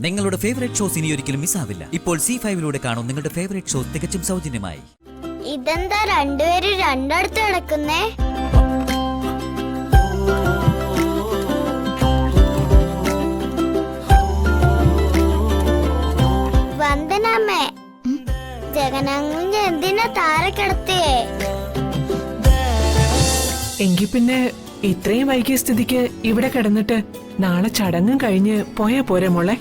നിങ്ങളുടെ favourite shows ഇനി ഒരിക്കലും മിസ്സാവില്ല. ഇപ്പോൾ C5 കാണും നിങ്ങളുടെ ഫേവറേറ്റ് ഷോസ് തികച്ചും സൗജന്യമായി. ഇതെന്താ രണ്ടുപേരും രണ്ടടുത്ത് കിടക്കുന്നേ? വന്ദനമ്മേ, ജഗനാങ്കുഞ്ഞ് എന്തിനാ താഴെ കിടത്തിയേ? എങ്കി പിന്നെ ഇത്രയും വൈകിയ സ്ഥിതിക്ക് ഇവിടെ കിടന്നിട്ട് നാളെ ചടങ്ങും കഴിഞ്ഞ് പോയാ പോരെ മോളെ?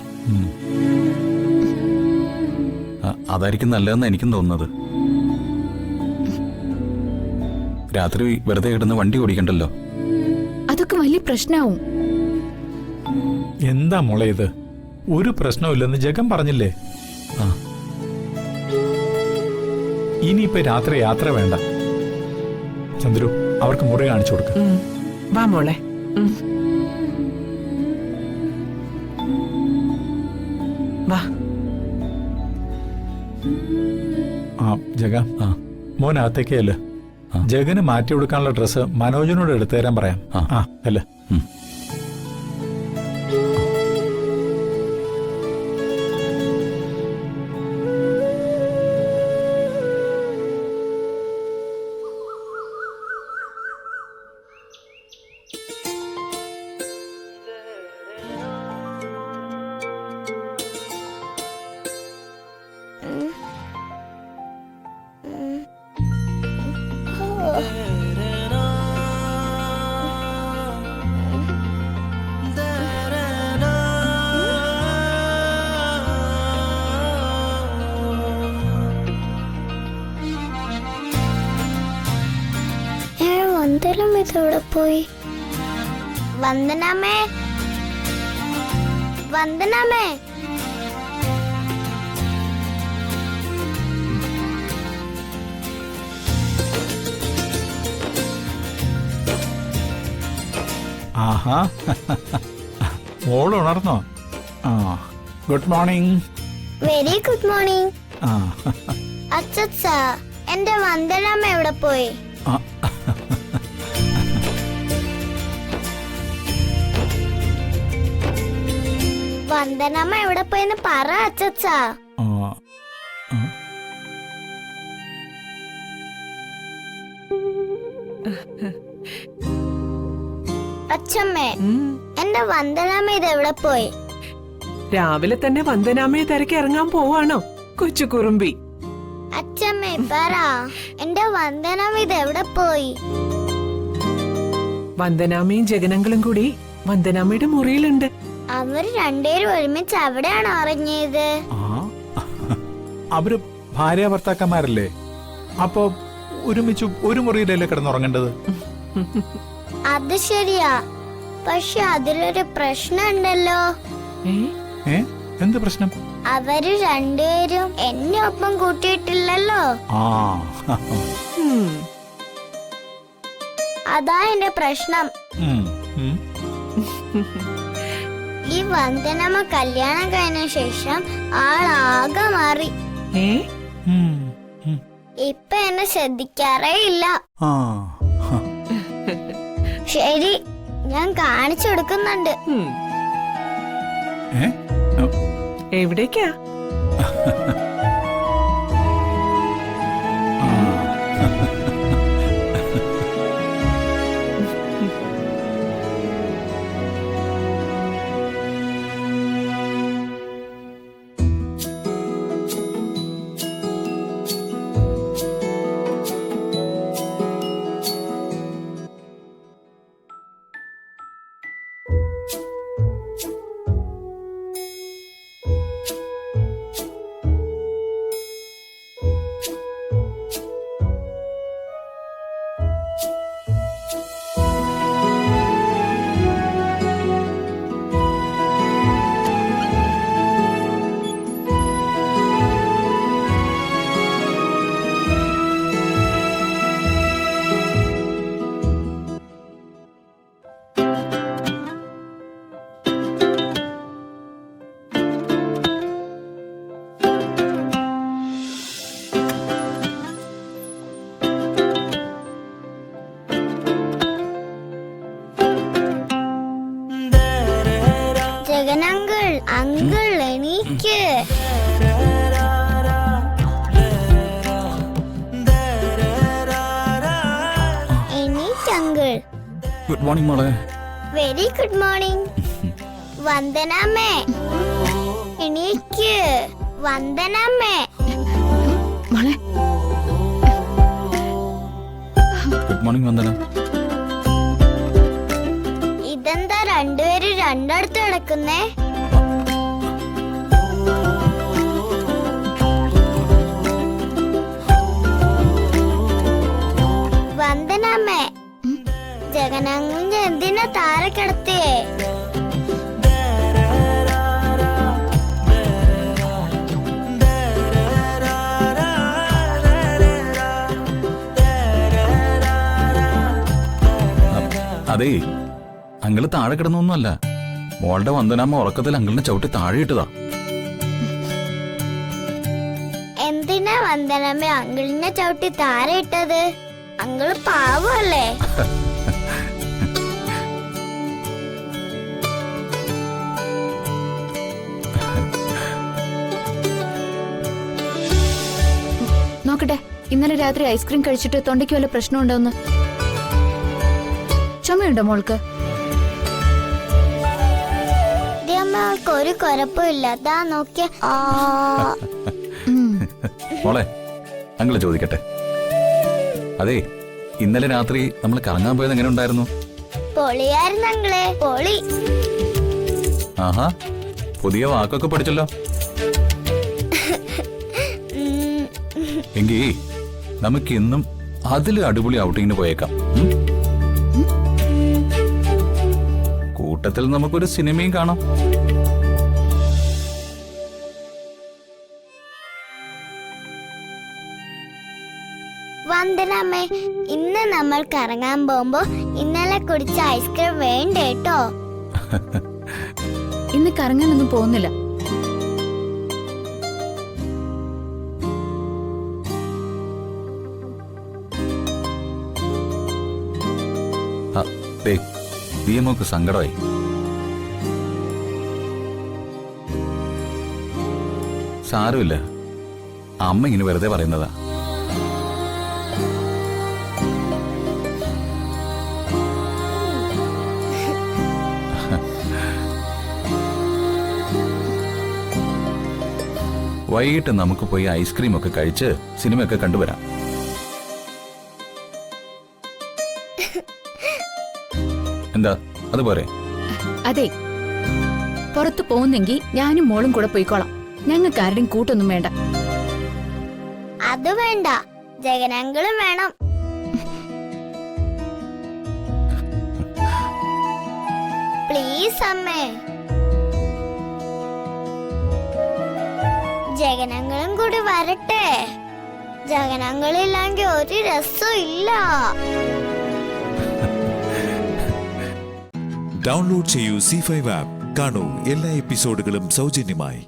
അതായിരിക്കും നല്ലതെന്ന് എനിക്കും തോന്നുന്നത്. രാത്രി വെറുതെ കിടന്ന് വണ്ടി ഓടിക്കണ്ടല്ലോ. അതൊക്കെ വലിയ പ്രശ്നമാവും. എന്താ മോളെ ഇത്? ഒരു പ്രശ്നമില്ലെന്ന് ജഗൻ പറഞ്ഞില്ലേ? ഇനിയിപ്പോ രാത്രി യാത്ര വേണ്ട. ചന്ദ്രു, അവർക്ക് മുറി കാണിച്ചു കൊടുക്ക. വാ മോളെ. വാ. ജഗ, മോനകത്തേക്കല്ലേ? ജഗന് മാറ്റി കൊടുക്കാനുള്ള ഡ്രസ്സ് മനോജിനോട് എടുത്തു തരാൻ പറയാം. അല്ലേ? വന്ദനം ഇതോടെ പോയി. വന്ദനമ്മേ, വന്ദനമ്മേ. ആഹാ, മോൾ ഉണർന്നോ? Good morning. Very good morning. അച്ഛ, എന്റെ വന്ദനമ്മ എവിടെ പോയി? വന്ദനമ്മ എവിടെ പോയെന്ന് പറ അച്ഛ. അച്ഛമ്മേ, എന്റെ വന്ദനമ്മ ഇതെവിടെ പോയി? രാവിലെ തന്നെ വന്ദനാമയെ തിരക്കി ഇറങ്ങാൻ പോവാണോ കൊച്ചു കുറുമ്പി? അച്ഛമ്മേ പറ, എന്റെ വന്ദനമ്മ ഇതെവിടെ പോയി? വന്ദനാമയും ജഗനങ്ങളും കൂടി വന്ദനാമയുടെ മുറിയിലുണ്ട്. അവർ രണ്ടുപേരും ഒരുമിച്ച് അവിടെയാണ് അറിഞ്ഞത്. അവര് ഭാര്യ ഭർത്താക്കന്മാരല്ലേ? അപ്പൊ ഒരുമിച്ച് ഒരു മുറിയിലല്ലേ കിടന്നുറങ്ങേണ്ടത്? അത് ശരിയാ, പക്ഷെ അതിലൊരു പ്രശ്നം ഉണ്ടല്ലോ. എന്ത് പ്രശ്നം? അവര് രണ്ടുപേരും എന്നെ ഒപ്പം കൂട്ടിയിട്ടില്ലല്ലോ. അതാ എന്റെ പ്രശ്നം. ഈ വന്ദനമ്മ കല്യാണം കഴിഞ്ഞ ശേഷം ആളാകെ മാറി. ഇപ്പൊ എന്നെ ശ്രദ്ധിക്കാറേ ഇല്ല. ശരി, ഞാൻ കാണിച്ചു കൊടുക്കുന്നുണ്ട്. എവിടേക്കാ? എണീക്ക്. എണീക്ക് അങ്കിൾ. ഗുഡ് മോർണിംഗ് മോളെ. Very good morning. വന്ദനമ്മേ എണീക്ക്. വന്ദനമ്മേ. മോളെ ഗുഡ് മോർണിംഗ് വന്ദന. ഇതെന്താ രണ്ടുപേരും രണ്ടടുത്ത് കിടക്കുന്നേ? വന്ദനമ്മേ, ജഗനങ്ങിന്റെ എന്തിനാ താഴെ കിടത്തിയേ? അതേ, അങ്കിള് താഴെ കിടന്നൊന്നുമല്ല. മോളുടെ വന്ദനാമ്മ ഉറക്കത്തിൽ അങ്കിളിനെ ചവിട്ടി താഴെ ഇട്ടതാ. എന്തിനാ വന്ദനമ്മ അങ്കിളിനെ ചവിട്ടി താഴെ ഇട്ടത്? അങ്കിള് പാവല്ലേ? നോക്കട്ടെ, ഇന്നലെ രാത്രി ഐസ്ക്രീം കഴിച്ചിട്ട് തൊണ്ടയ്ക്ക് വല്ല പ്രശ്നമുണ്ടോന്ന്. ചുമയുണ്ടോ മോൾക്ക്? അവൾക്ക് ഒരു കുഴപ്പമില്ല. ദാ നോക്കിയ. മോളെ, അങ്കിള് ചോദിക്കട്ടെ. അതെ, ഇന്നലെ രാത്രി നമ്മൾ കറങ്ങാൻ പോയത് എങ്ങനെ ഉണ്ടായിരുന്നു? പൊളിയായിരുന്നു അങ്കിളെ, പൊളി. ആഹാ, പുതിയ വാക്കൊക്കെ പഠിച്ചല്ലോ. എങ്കി നമുക്ക് ഇന്നും അതില് അടിപൊളി ഔട്ടിങ്ങിന് പോയേക്കാം. കൂട്ടത്തിൽ നമുക്കൊരു സിനിമയും കാണാം. വന്ദനമ്മേ, ഇന്ന് നമ്മൾ കറങ്ങാൻ പോകുമ്പോ ഇന്നലെ കുടിച്ച ഐസ്ക്രീം വേണ്ട കേട്ടോ. ഇന്ന് കറങ്ങാനൊന്നും പോകുന്നില്ല. ദിയമോക്ക് സങ്കടമായി. സാരമില്ല, അമ്മ ഇങ്ങനെ വെറുതെ പറയുന്നതാ. വൈകിട്ട് നമുക്ക് പോയി ഐസ്ക്രീം ഒക്കെ കഴിച്ച് സിനിമയൊക്കെ കണ്ടുവരാം. എന്താ, അതുപോലെ? അതെ, പുറത്തു പോകുന്നെങ്കിൽ ഞാനും മോളും കൂടെ പോയിക്കോളാം. ഞങ്ങൾക്ക് ആരുടെയും കൂട്ടൊന്നും വേണ്ട. അത് വേണ്ട, ജഗനങ്ങളും വേണം. പ്ലീസ് അമ്മേ. ജഗനങ്ങളും കൂടി വരട്ടെ. ജഗനങ്ങളില്ലെങ്കിൽ ഒരു രസവും ഇല്ല. ഡൗൺലോഡ് ചെയ്യൂ C5 ആപ്പ്. കാണൂ എല്ലാ എപ്പിസോഡുകളും സൗജന്യമായി.